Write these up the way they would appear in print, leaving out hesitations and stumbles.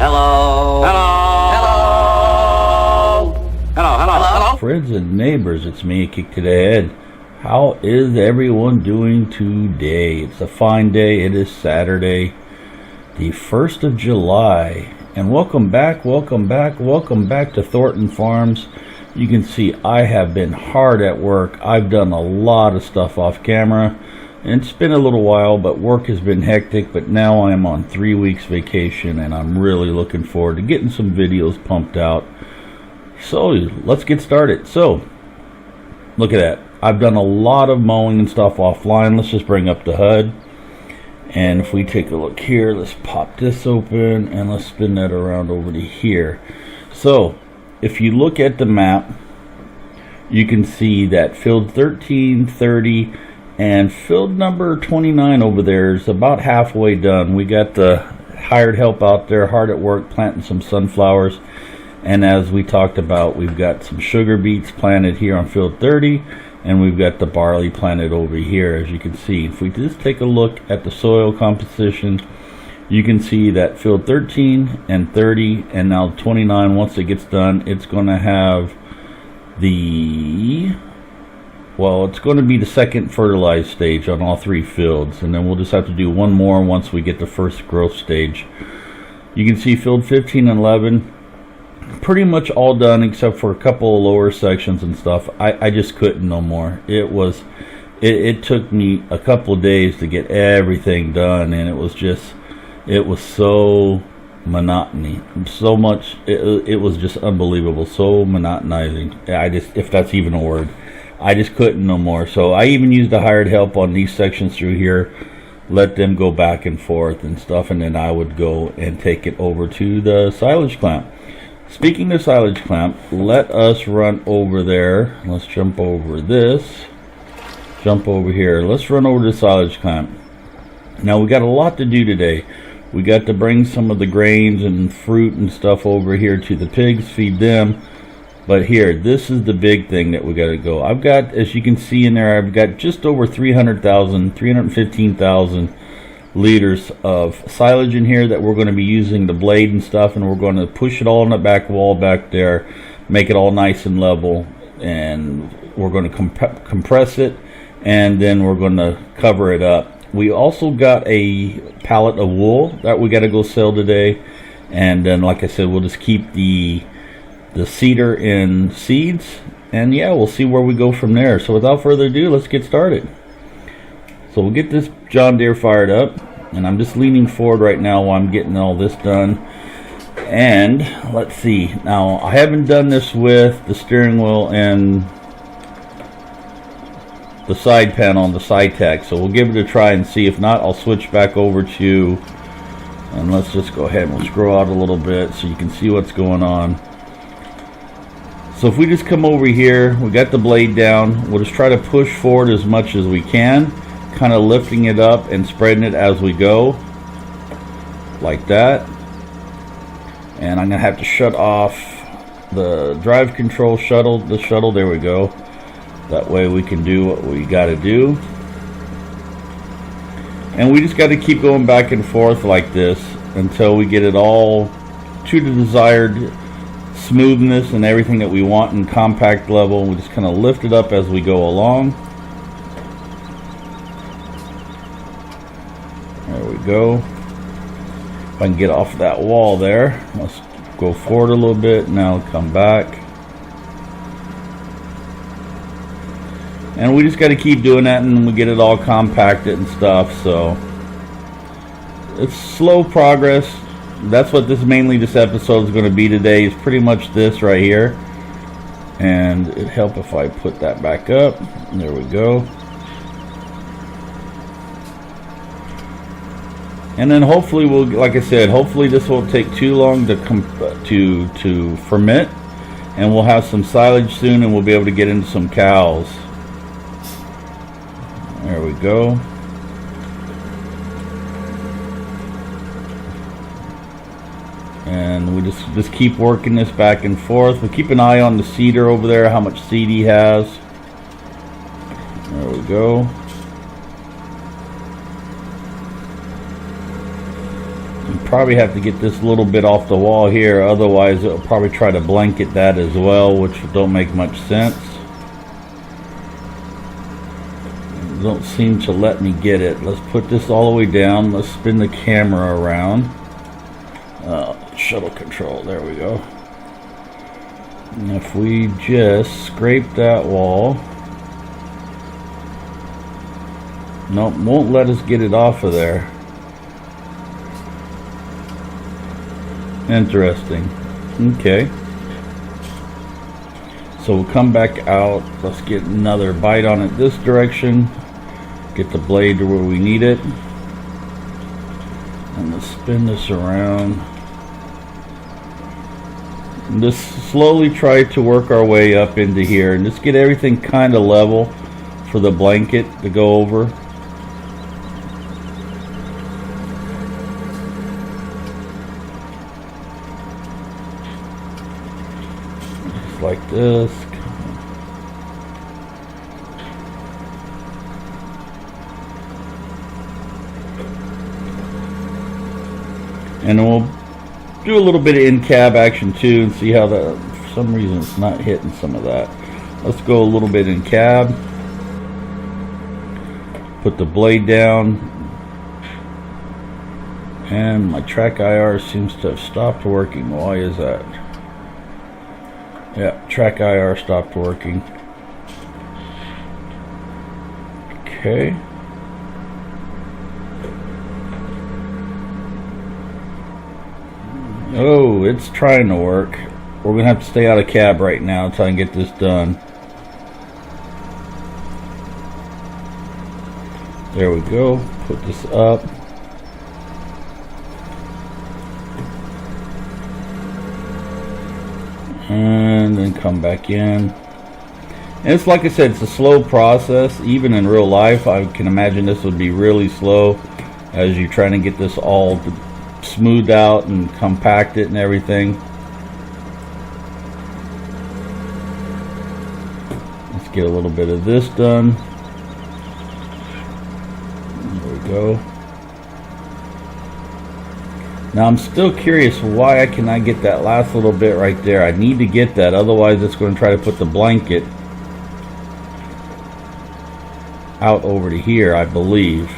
Hello. Hello. Hello. Hello. Friends and neighbors, it's me, Kick to the Head. How is everyone doing today? It's a fine day. It is Saturday, the 1st of July. And welcome back to Thornton Farms. You can see I have been hard at work. I've done a lot of stuff off camera. And it's been a little while, but work has been hectic. But now I'm on 3 weeks vacation, and I'm really looking forward to getting some videos pumped out. So let's get started. So look at that. I've done a lot of mowing and stuff offline. Let's just bring up the HUD. And if we take a look here, let's pop this open and let's spin that around over to here. So if you look at the map, you can see that field 13, 30, and field number 29 over there is about halfway done. We got the hired help out there, hard at work, planting some sunflowers. And as we talked about, we've got some sugar beets planted here on field 30, and we've got the barley planted over here, as you can see. If we just take a look at the soil composition, you can see that field 13 and 30 and now 29, once it gets done, it's going to have it's going to be the second fertilized stage on all three fields, and then we'll just have to do one more once we get the first growth stage. You can see field 15 and 11 pretty much all done except for a couple of lower sections and stuff. I just couldn't no more. It took me a couple of days to get everything done, and it was so monotony, so much. It was just unbelievable, so monotonizing. If that's even a word, I just couldn't no more. So I even used the hired help on these sections through here, let them go back and forth and stuff, and then I would go and take it over to the silage clamp. Speaking of silage clamp, let us run over there. Let's jump over this, jump over here. Let's run over to the silage clamp. Now we got a lot to do today. We got to bring some of the grains and fruit and stuff over here to the pigs, feed them. But here, this is the big thing that we got to go. I've got, as you can see in there, I've got just over 315,000 liters of silage in here that we're going to be using the blade and stuff, and we're going to push it all on the back wall back there, make it all nice and level, and we're going to compress it, and then we're going to cover it up. We also got a pallet of wool that we got to go sell today, and then like I said, we'll just keep the cedar in seeds, and yeah, we'll see where we go from there. So without further ado, let's get started. So we'll get this John Deere fired up, and I'm just leaning forward right now while I'm getting all this done. And let's see, now I haven't done this with the steering wheel and the side panel and the side tack, so we'll give it a try and see. If not, I'll switch back over to, and let's just go ahead and we'll scroll out a little bit so you can see what's going on. So if we just come over here, we got the blade down, we'll just try to push forward as much as we can, kind of lifting it up and spreading it as we go, like that. And I'm gonna have to shut off the drive control shuttle, there we go. That way we can do what we got to do. And we just got to keep going back and forth like this until we get it all to the desired smoothness and everything that we want in compact level. We just kind of lift it up as we go along. There we go. If I can get off that wall there, let's go forward a little bit. Now come back. And we just got to keep doing that, and we get it all compacted and stuff. So it's slow progress. That's what this episode is going to be today, is pretty much this right here. And it'd help if I put that back up. There we go. And then hopefully like I said, hopefully this won't take too long to ferment, and we'll have some silage soon, and we'll be able to get into some cows. There we go. And we just keep working this back and forth. We keep an eye on the cedar over there, how much seed he has. There we go. probably have to get this little bit off the wall here, otherwise it'll probably try to blanket that as well, which don't make much sense. Don't seem to let me get it. Let's put this all the way down. Let's spin the camera around. Shuttle control, there we go. And if we just scrape that wall, nope, won't let us get it off of there. Interesting. Okay. So we'll come back out. Let's get another bite on it this direction. Get the blade to where we need it. And let's spin this around. And just slowly try to work our way up into here and just get everything kind of level for the blanket to go over. Just like this. And we'll do a little bit of in-cab action too and see how that, for some reason it's not hitting some of that. Let's go a little bit in cab. Put the blade down. And my track IR seems to have stopped working. Why is that? Yeah, track IR stopped working. Okay. Oh, it's trying to work. We're gonna have to stay out of cab right now until I can get this done. There we go. Put this up. And then come back in. And it's like I said, it's a slow process. Even in real life, I can imagine this would be really slow as you're trying to get this all smoothed out and compact it and everything. Let's get a little bit of this done. There we go. Now I'm still curious why I cannot get that last little bit right there. I need to get that, otherwise it's going to try to put the blanket out over to here, I believe.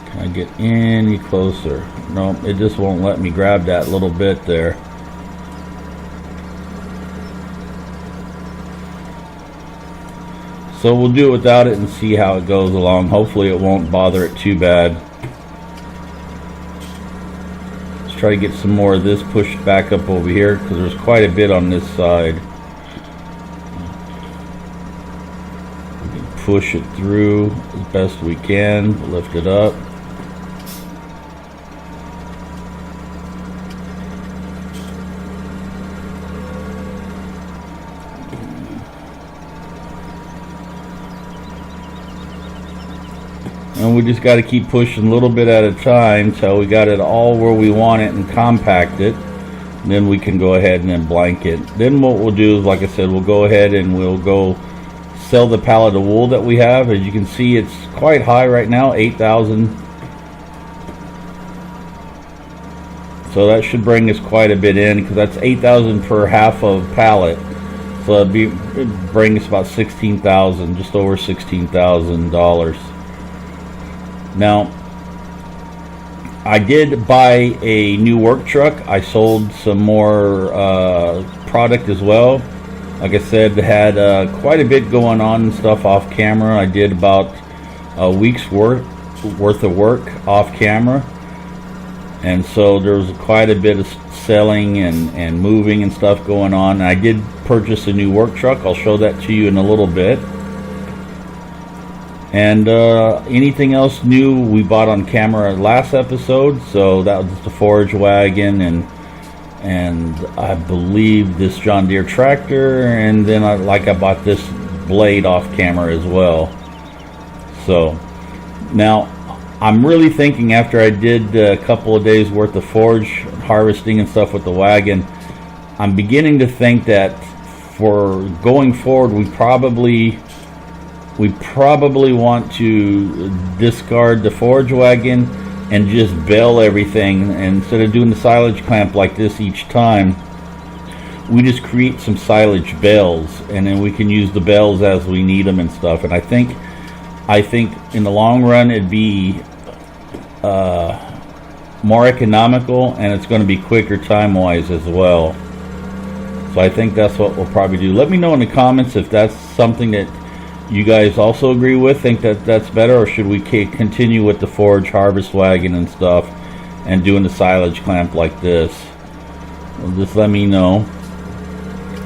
Can I get any closer? Nope, it just won't let me grab that little bit there. So we'll do it without it and see how it goes along. Hopefully it won't bother it too bad. Let's try to get some more of this pushed back up over here because there's quite a bit on this side. We can push it through as best we can, lift it up. And we just got to keep pushing a little bit at a time till we got it all where we want it and compact it. And then we can go ahead and then blanket. Then what we'll do is, like I said, we'll go ahead and we'll go sell the pallet of wool that we have. As you can see, it's quite high right now, 8,000. So that should bring us quite a bit in because that's 8,000 per half of pallet. So it'd bring us about 16,000, just over $16,000. Now, I did buy a new work truck. I sold some more product as well. Like I said, had quite a bit going on and stuff off camera. I did about a week's worth of work off camera. And so there was quite a bit of selling and moving and stuff going on. I did purchase a new work truck. I'll show that to you in a little bit. And anything else new we bought on camera last episode. So that was just a forage wagon and I believe this John Deere tractor, and then I bought this blade off camera as well. So now I'm really thinking, after I did a couple of days worth of forage harvesting and stuff with the wagon, I'm beginning to think that for going forward we probably want to discard the forage wagon and just bale everything. And instead of doing the silage clamp like this each time, we just create some silage bales, and then we can use the bales as we need them and stuff. And I think in the long run it'd be more economical, and it's going to be quicker time wise as well. So I think that's what we'll probably do. Let me know in the comments if that's something that you guys also agree with, think that that's better, or should we continue with the forage harvest wagon and stuff and doing the silage clamp like this? Well, just let me know,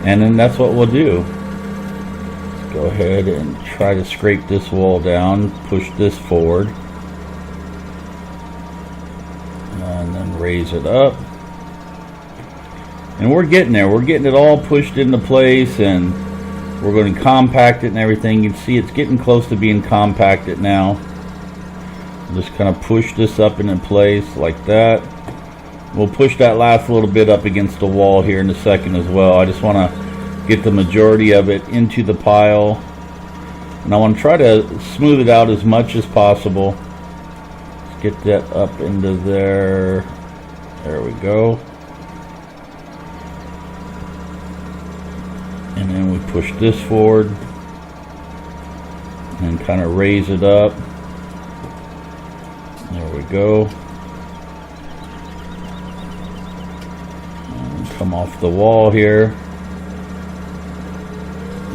and then that's what we'll do. Let's go ahead and try to scrape this wall down, push this forward, and then raise it up. And we're getting there. We're getting it all pushed into place, and we're going to compact it and everything. You can see it's getting close to being compacted now. Just kind of push this up into place like that. We'll push that last little bit up against the wall here in a second as well. I just want to get the majority of it into the pile, and I want to try to smooth it out as much as possible. Let's get that up into there. There we go. And then we push this forward and kind of raise it up. There we go. And come off the wall here.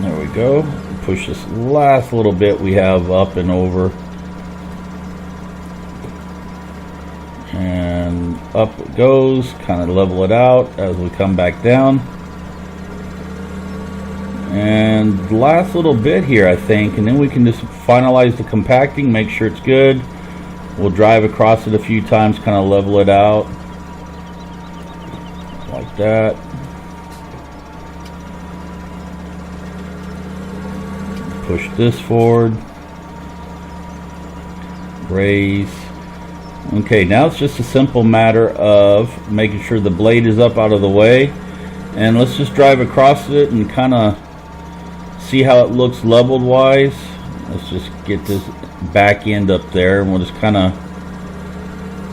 There we go. Push this last little bit we have up and over. And up it goes. Kind of level it out as we come back down. And the last little bit here, I think, and then we can just finalize the compacting, make sure it's good. We'll drive across it a few times, kind of level it out like that. Push this forward, raise. Okay, now it's just a simple matter of making sure the blade is up out of the way, and let's just drive across it and kind of see how it looks leveled wise. Let's just get this back end up there, and we'll just kind of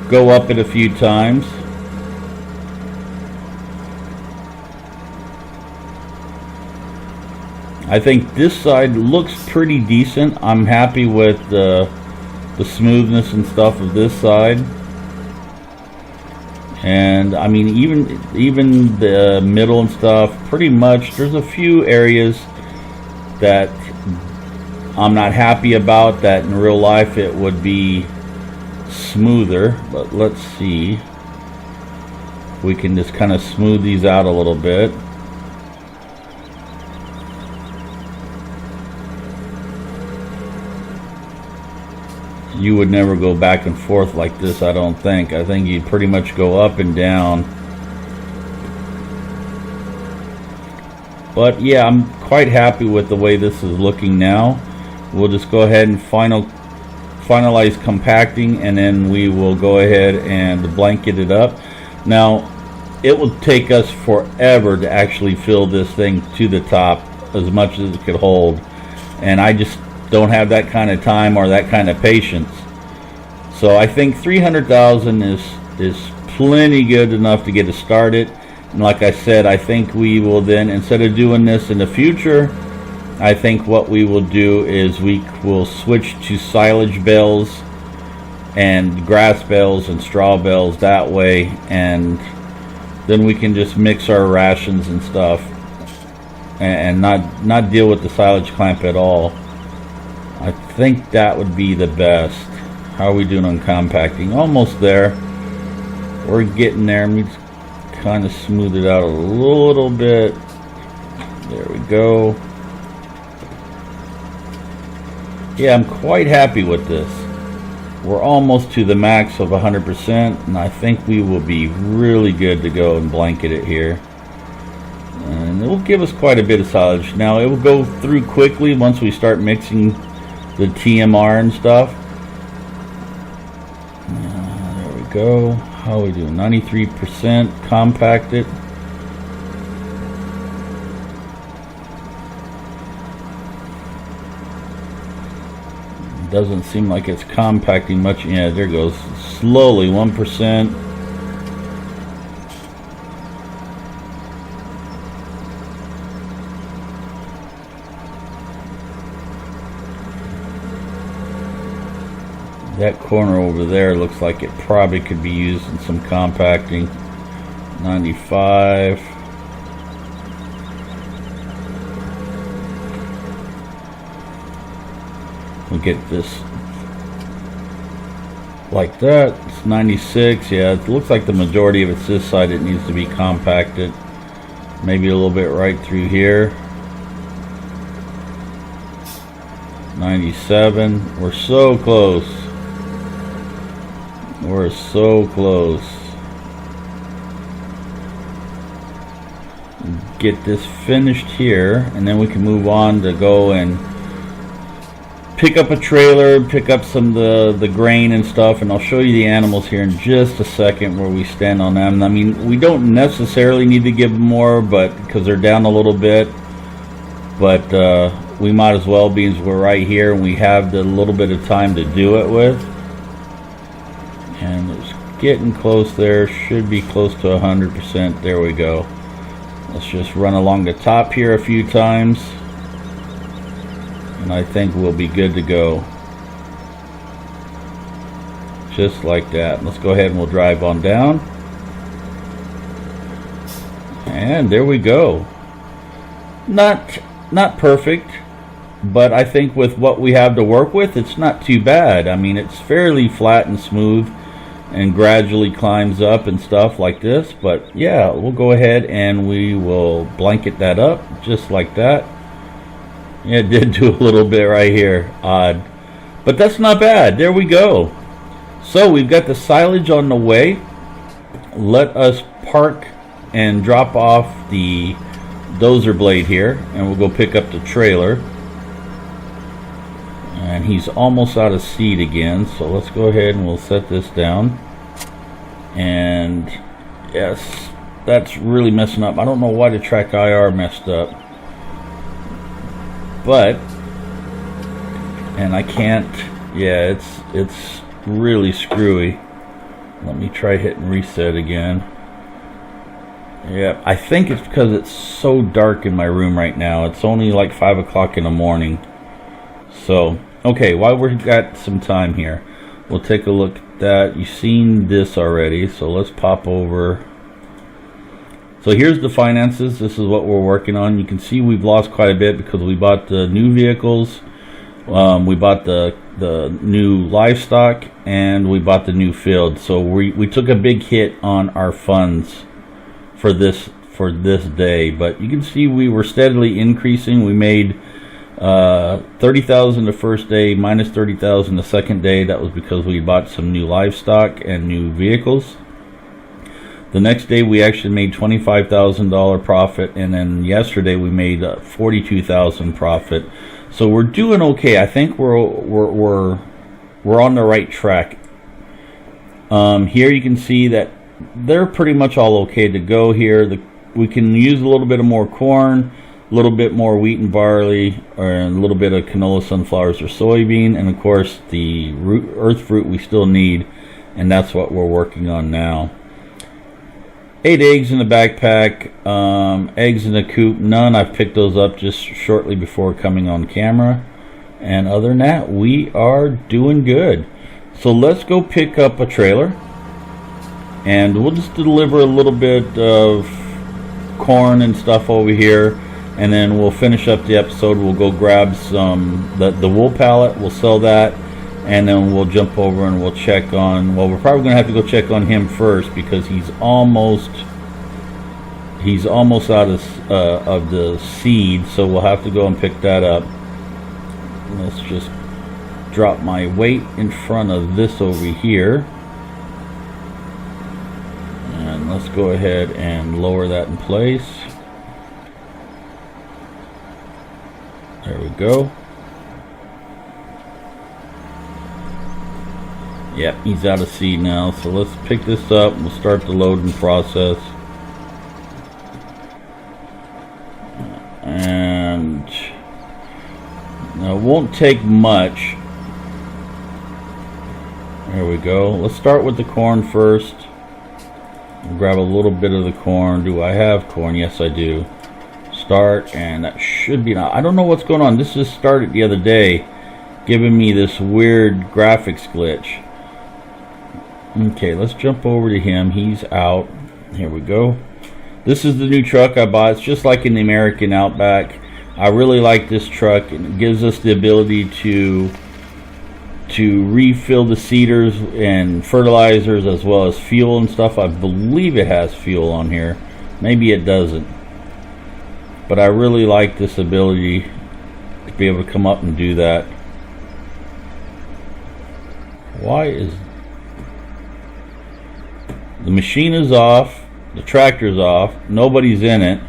go up it a few times. I think this side looks pretty decent. I'm happy with the smoothness and stuff of this side. And I mean, even the middle and stuff, pretty much. There's a few areas that I'm not happy about, that in real life it would be smoother, but let's see. We can just kind of smooth these out a little bit. You would never go back and forth like this, I don't think. I think you'd pretty much go up and down. But yeah, I'm quite happy with the way this is looking now. We'll just go ahead and finalize compacting, and then we will go ahead and blanket it up. Now, it will take us forever to actually fill this thing to the top, as much as it could hold. And I just don't have that kind of time or that kind of patience. So I think 300,000 is plenty good enough to get us started. And like I said, I think we will then, instead of doing this in the future, I think what we will do is we will switch to silage bales and grass bales and straw bales that way, and then we can just mix our rations and stuff and not deal with the silage clamp at all. I think that would be the best. How are we doing on compacting? Almost there. We're getting there. Let me just kind of smooth it out a little bit. There we go. Yeah, I'm quite happy with this. We're almost to the max of 100%, and I think we will be really good to go and blanket it here. And it will give us quite a bit of silage. Now, it will go through quickly once we start mixing the TMR and stuff. There we go. How are we doing? 93% compacted. Doesn't seem like it's compacting much. Yeah, there goes. Slowly, 1%. That corner over there looks like it probably could be used in some compacting. 95. We'll get this like that. It's 96. Yeah, it looks like the majority of it's this side. It needs to be compacted. Maybe a little bit right through here. 97. We're so close. We're so close. Get this finished here, and then we can move on to go and pick up a trailer, pick up some of the grain and stuff, and I'll show you the animals here in just a second where we stand on them. I mean, we don't necessarily need to give them more, but because they're down a little bit, but we might as well, be, as we're right here and we have the little bit of time to do it with. And it's getting close there. Should be close to 100%. There we go. Let's just run along the top here a few times, and I think we'll be good to go. Just like that. Let's go ahead and we'll drive on down. And there we go. Not perfect, but I think with what we have to work with, it's not too bad. I mean, it's fairly flat and smooth and gradually climbs up and stuff like this. But yeah, we'll go ahead and we will blanket that up just like that. Yeah, it did do a little bit right here, odd, but that's not bad. There we go. So we've got the silage on the way. Let us park and drop off the dozer blade here, and we'll go pick up the trailer. And he's almost out of seed again, so let's go ahead and we'll set this down. And yes, that's really messing up. I don't know why the track IR messed up, but, and I can't, yeah, it's really screwy. Let me try hitting reset again. Yeah, I think it's because it's so dark in my room right now. It's only like 5 o'clock in the morning. So okay, while we've got some time here, we'll take a look at that. You've seen this already, so let's pop over. So here's the finances. This is what we're working on. You can see we've lost quite a bit because we bought the new vehicles, we bought the new livestock, and we bought the new field. So we took a big hit on our funds for this day, but you can see we were steadily increasing. We made 30,000 the first day, minus 30,000 the second day. That was because we bought some new livestock and new vehicles. The next day we actually made $25,000 profit, and then yesterday we made 42,000 profit. So we're doing okay. I think we're on the right track. Here you can see that they're pretty much all okay to go here. We can use a little bit of more corn, a little bit more wheat and barley, or a little bit of canola, sunflowers, or soybean, and of course the earth fruit we still need, and that's what we're working on now. 8 eggs in the backpack, eggs in the coop, none. I've picked those up just shortly before coming on camera, and other than that, we are doing good. So let's go pick up a trailer, and we'll just deliver a little bit of corn and stuff over here, and then we'll finish up the episode. We'll go grab some the wool pallet, we'll sell that, and then we'll jump over and we'll check on, well, we're probably gonna have to go check on him first because he's almost out of the seed, so we'll have to go and pick that up. Let's just drop my weight in front of this over here, and let's go ahead and lower that in place. There we go. Yep, he's out of seed now, so let's pick this up. We'll start the loading process. And now it won't take much There we go. Let's start with the corn first. We'll grab a little bit of the corn. Do I have corn? Yes, I do. Start, and that should be not. I don't know what's going on. This just started the other day, giving me this weird graphics glitch. Okay, let's jump over to him. He's out. Here we go. This is the new truck I bought. It's just like in the American Outback. I really like this truck. It gives us the ability to refill the seeders and fertilizers as well as fuel and stuff. I believe it has fuel on here. Maybe it doesn't. But I really like this ability to be able to come up and do that. Why is the machine is off, the tractor's off, nobody's in it?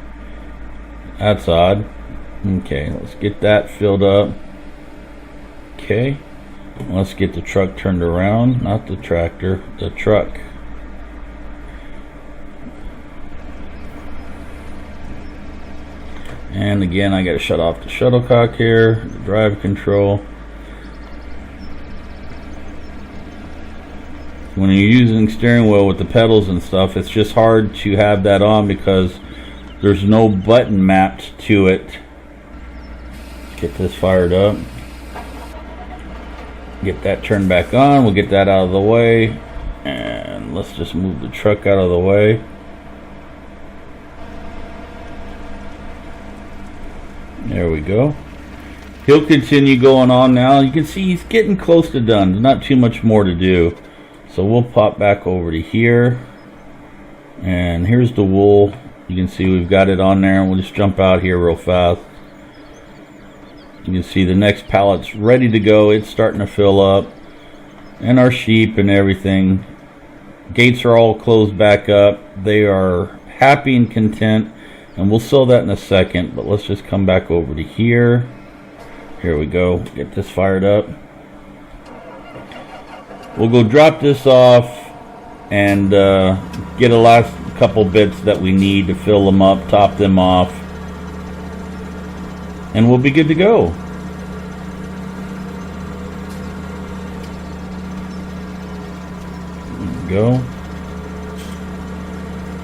That's odd. Okay, let's get that filled up. Okay, let's get the truck turned around. Not the tractor, the truck. And again, I got to shut off the shuttlecock here, the drive control. When you're using steering wheel with the pedals and stuff, it's just hard to have that on because there's no button mapped to it. Get this fired up. Get that turned back on. We'll get that out of the way. And let's just move the truck out of the way. There we go. He'll continue going on now. You can see he's getting close to done. There's not too much more to do. So we'll pop back over to here. And here's the wool. You can see we've got it on there. And we'll just jump out here real fast. You can see the next pallet's ready to go. It's starting to fill up. And our sheep and everything. Gates are all closed back up. They are happy and content. And we'll sell that in a second, but let's just come back over to here. Here we go. Get this fired up. We'll go drop this off and get a last couple bits that we need to fill them up, top them off, and we'll be good to go. There we go.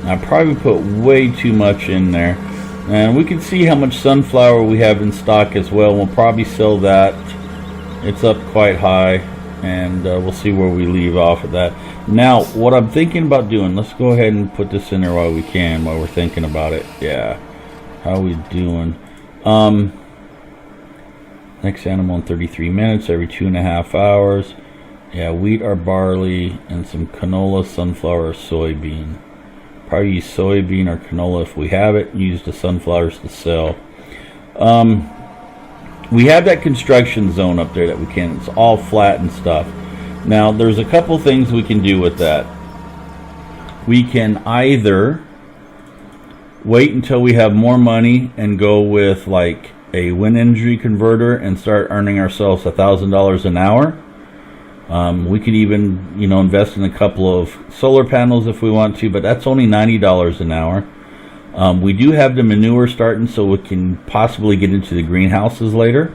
I probably put way too much in there, and we can see how much sunflower we have in stock as well. We'll probably sell that. It's up quite high, and we'll see where we leave off of that. Now, what I'm thinking about doing, let's go ahead and put this in there while we can, while we're thinking about it. Yeah, how we doing? Next animal in 33 minutes, every 2.5 hours. Yeah, wheat or barley, and some canola, sunflower, or soybean. Probably use soybean or canola if we have it. Use the sunflowers to sell. We have that construction zone up there that we can. It's all flat and stuff. Now, there's a couple things we can do with that. We can either wait until we have more money and go with like a wind energy converter and start earning ourselves $1,000 an hour. We could even, invest in a couple of solar panels if we want to, but that's only $90 an hour. We do have the manure starting, so we can possibly get into the greenhouses later.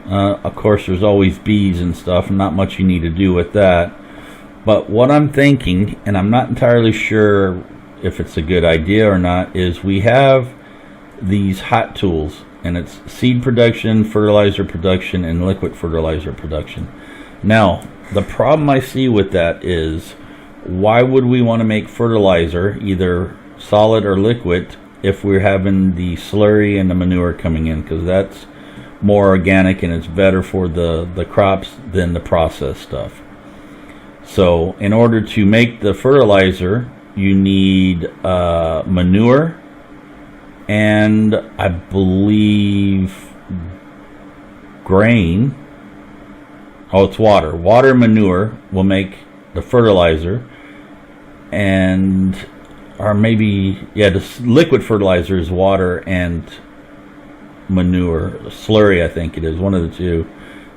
Of course, there's always bees and stuff, and not much you need to do with that. But what I'm thinking, and I'm not entirely sure if it's a good idea or not, is we have these hot tools, and it's seed production, fertilizer production, and liquid fertilizer production. Now, the problem I see with that is, why would we want to make fertilizer, either solid or liquid, if we're having the slurry and the manure coming in? Because that's more organic and it's better for the crops than the processed stuff. So, in order to make the fertilizer, you need manure and I believe grain. Oh, it's water. Water and manure will make the fertilizer, and or maybe, yeah, the liquid fertilizer is water and manure. Slurry, I think it is, one of the two.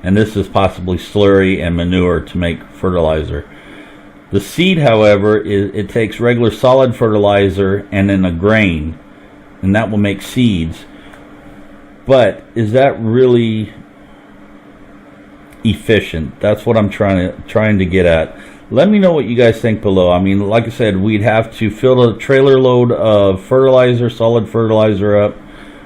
And this is possibly slurry and manure to make fertilizer. The seed, however, it takes regular solid fertilizer and then a grain, and that will make seeds. But is that really efficient. That's what I'm trying to get at. Let me know what you guys think below. I mean, like I said, we'd have to fill a trailer load of fertilizer, solid fertilizer up.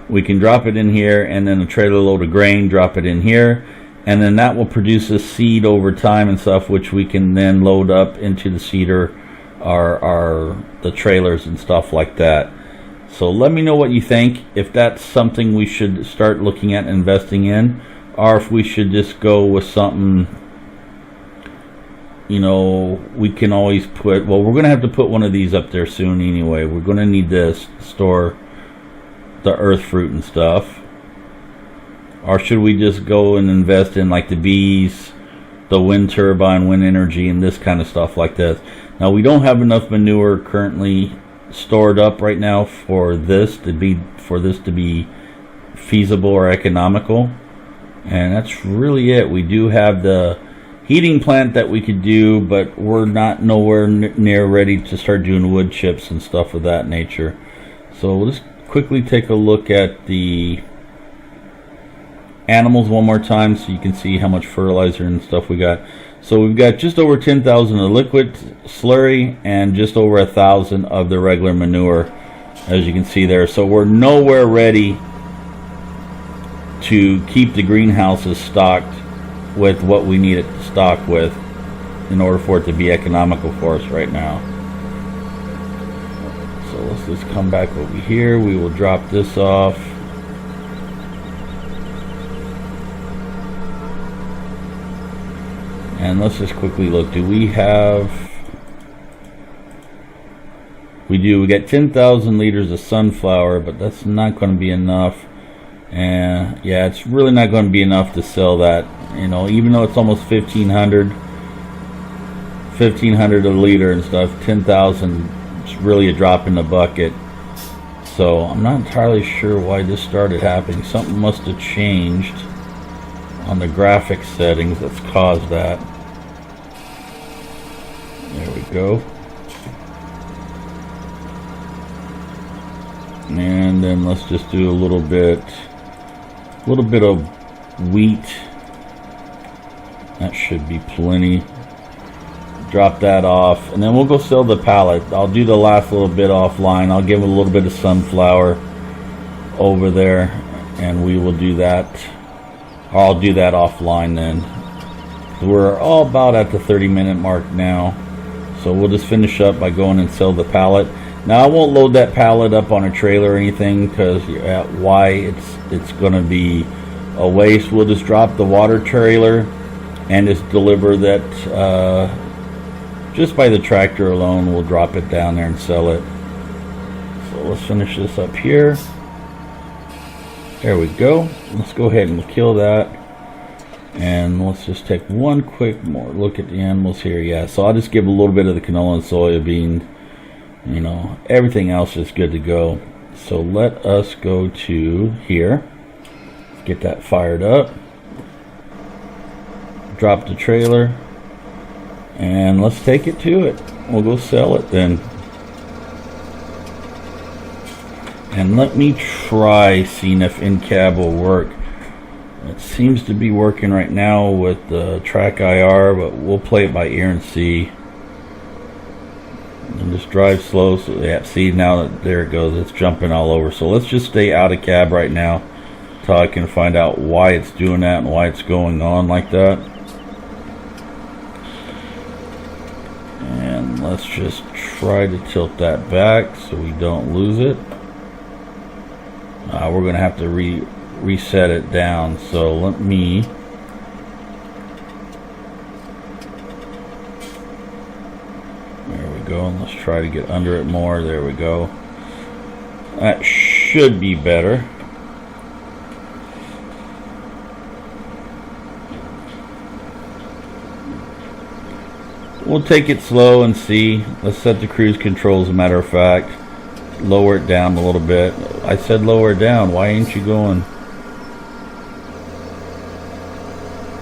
We can drop it in here, and then a trailer load of grain, drop it in here, and then that will produce a seed over time and stuff, which we can then load up into the seeder, the trailers and stuff like that. So let me know what you think, if that's something we should start looking at investing in, or if we should just go with something, you know, we can always put, well, we're going to have to put one of these up there soon anyway. We're going to need this to store the earth fruit and stuff. Or should we just go and invest in like the bees, the wind turbine, wind energy, and this kind of stuff like this? Now, we don't have enough manure currently stored up right now for this to be feasible or economical, and that's really it. We do have the heating plant that we could do, but we're not nowhere near ready to start doing wood chips and stuff of that nature. So we'll just quickly take a look at the animals one more time so you can see how much fertilizer and stuff we got. So we've got just over 10,000 of liquid slurry and just over 1,000 of the regular manure, as you can see there. So we're nowhere ready to keep the greenhouses stocked with what we need it to stock with in order for it to be economical for us right now. So let's just come back over here. We will drop this off. And let's just quickly look. Do we have... We do. We got 10,000 liters of sunflower, but that's not going to be enough. And yeah, it's really not going to be enough to sell that. You know, even though it's almost 1,500 a liter and stuff, 10,000 is really a drop in the bucket. So I'm not entirely sure why this started happening. Something must have changed on the graphics settings that's caused that. There we go. And then let's just do a little bit of wheat. That should be plenty. Drop that off, and then we'll go sell the pallet. I'll do the last little bit offline. I'll give it a little bit of sunflower over there, and we will do that. Or I'll do that offline then. We're all about at the 30-minute mark now, so we'll just finish up by going and sell the pallet. Now I won't load that pallet up on a trailer or anything, because why? It's going to be a waste. We'll just drop the water trailer and just deliver that just by the tractor alone. We'll drop it down there and sell it. So let's finish this up here. There we go. Let's go ahead and kill that. And let's just take one quick more look at the animals here. Yeah, so I'll just give a little bit of the canola and soybean. You know, everything else is good to go. So let us go to here. Get that fired up. Drop the trailer. And let's take it to it. We'll go sell it then. And let me try seeing if in-cab will work. It seems to be working right now with the track IR, but we'll play it by ear and see. And just drive slow. So yeah, see, now that there it goes, it's jumping all over. So let's just stay out of cab right now until I can find out why it's doing that and why it's going on like that. And let's just try to tilt that back so we don't lose it. We're going to have to reset it down. So let me... There we go. And let's try to get under it more. There we go. That should be better. We'll take it slow and see. Let's set the cruise control, as a matter of fact. Lower it down a little bit. I said lower it down. Why ain't you going?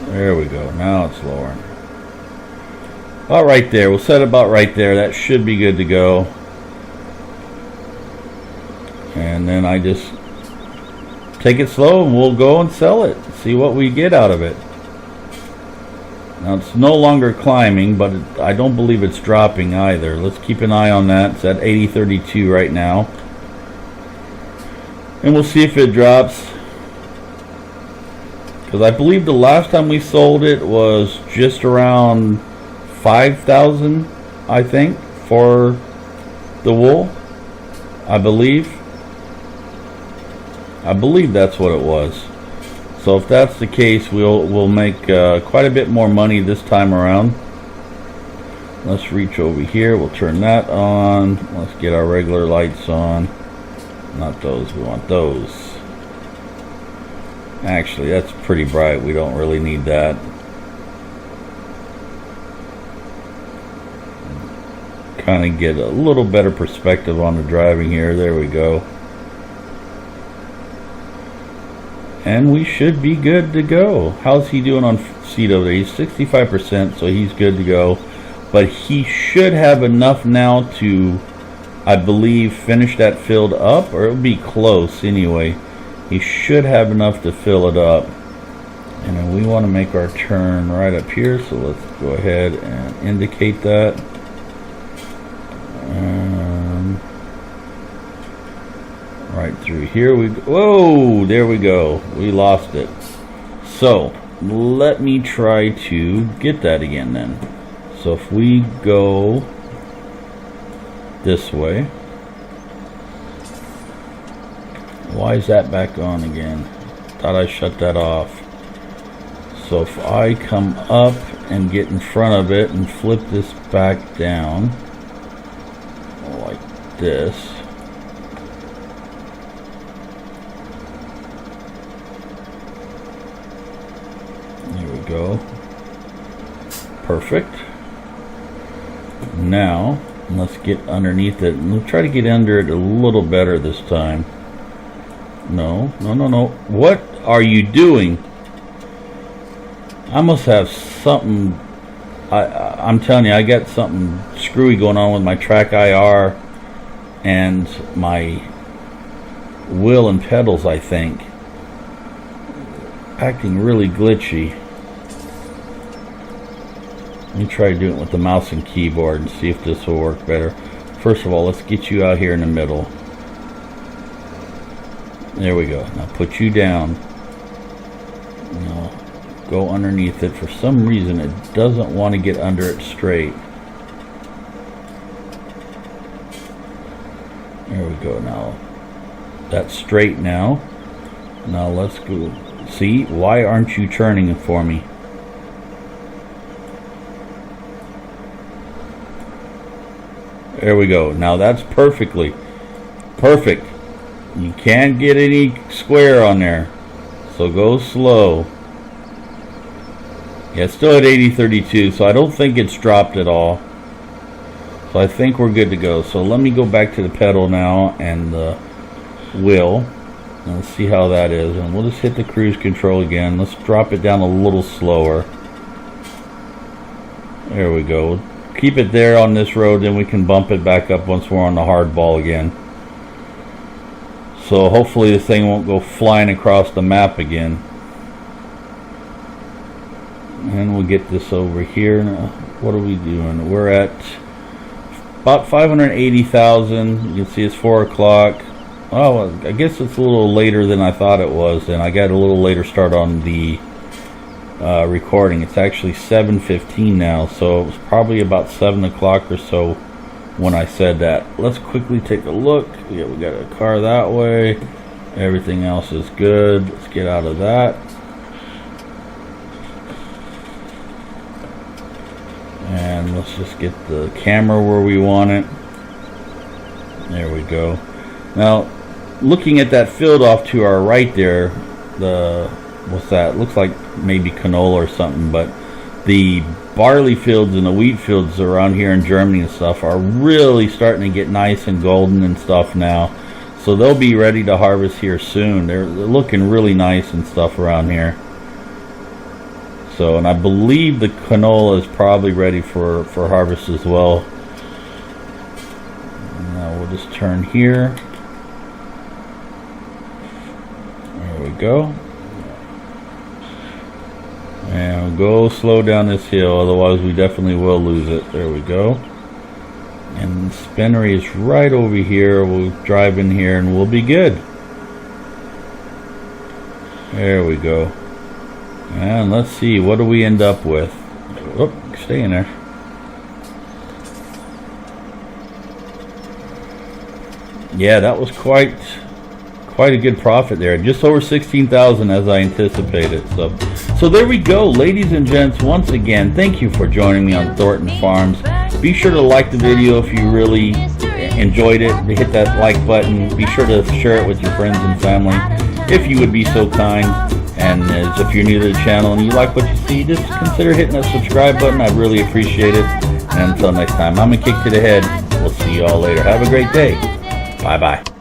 There we go. Now it's lowering. About right there. We'll set it about right there. That should be good to go. And then I just take it slow and we'll go and sell it. See what we get out of it. Now it's no longer climbing, but I don't believe it's dropping either. Let's keep an eye on that. It's at 80.32 right now. And we'll see if it drops. Because I believe the last time we sold it was just around 5,000, I think, for the wool. I believe that's what it was. So if that's the case, we'll make quite a bit more money this time around. Let's reach over here. We'll turn that on. Let's get our regular lights on. Not those. We want those. Actually, that's pretty bright. We don't really need that. Kind of get a little better perspective on the driving here. There we go. And we should be good to go. How's he doing on seed over there? He's 65%, so he's good to go. But he should have enough now to, I believe, finish that filled up, or it'll be close anyway. He should have enough to fill it up. And then we want to make our turn right up here, so let's go ahead and indicate that. Right through here we go. Whoa, there we go. We lost it. So let me try to get that again then. So if we go this way, why is that back on again? Thought I shut that off. So if I come up and get in front of it and flip this back down like this, go. Perfect. Now let's get underneath it and we'll try to get under it a little better this time. No. What are you doing? I must have something. I'm telling you, I got something screwy going on with my track IR and my wheel and pedals, I think. Acting really glitchy. Let me try doing it with the mouse and keyboard and see if this will work better. First of all, let's get you out here in the middle. There we go. Now put you down. Now go underneath it. For some reason, it doesn't want to get under it straight. There we go. Now that's straight now. Now let's go. See, why aren't you turning it for me? There we go. Now that's perfect. You can't get any square on there. So go slow. Yeah, it's still at 80.32, so I don't think it's dropped at all. So I think we're good to go. So let me go back to the pedal now and the wheel. And let's see how that is. And we'll just hit the cruise control again. Let's drop it down a little slower. There we go. Keep it there on this road, then we can bump it back up once we're on the hard ball again. So hopefully this thing won't go flying across the map again. And we'll get this over here. Now, what are we doing? We're at about 580,000. You can see it's 4 o'clock. Oh, I guess it's a little later than I thought it was, and I got a little later start on the recording. It's actually 7:15 now, so it was probably about 7 o'clock or so when I said that. Let's quickly take a look. Yeah, we got a car that way. Everything else is good. Let's get out of that. And let's just get the camera where we want it. There we go. Now, looking at that field off to our right there, what's that? Looks like maybe canola or something, but the barley fields and the wheat fields around here in Germany and stuff are really starting to get nice and golden and stuff now. So they'll be ready to harvest here soon. They're looking really nice and stuff around here. So, and I believe the canola is probably ready for harvest as well. Now we'll just turn here. There we go. And we'll go slow down this hill, otherwise we definitely will lose it. There we go. And the spinnery is right over here. We'll drive in here and we'll be good. There we go. And let's see, what do we end up with? Oh, stay in there. Yeah, that was quite a good profit there. Just over 16,000 as I anticipated. So there we go, ladies and gents. Once again, thank you for joining me on Thornton Farms. Be sure to like the video if you really enjoyed it. Hit that like button. Be sure to share it with your friends and family if you would be so kind. And if you're new to the channel and you like what you see, just consider hitting that subscribe button. I'd really appreciate it. And until next time, I'm a kick to the head. We'll see you all later. Have a great day. Bye-bye.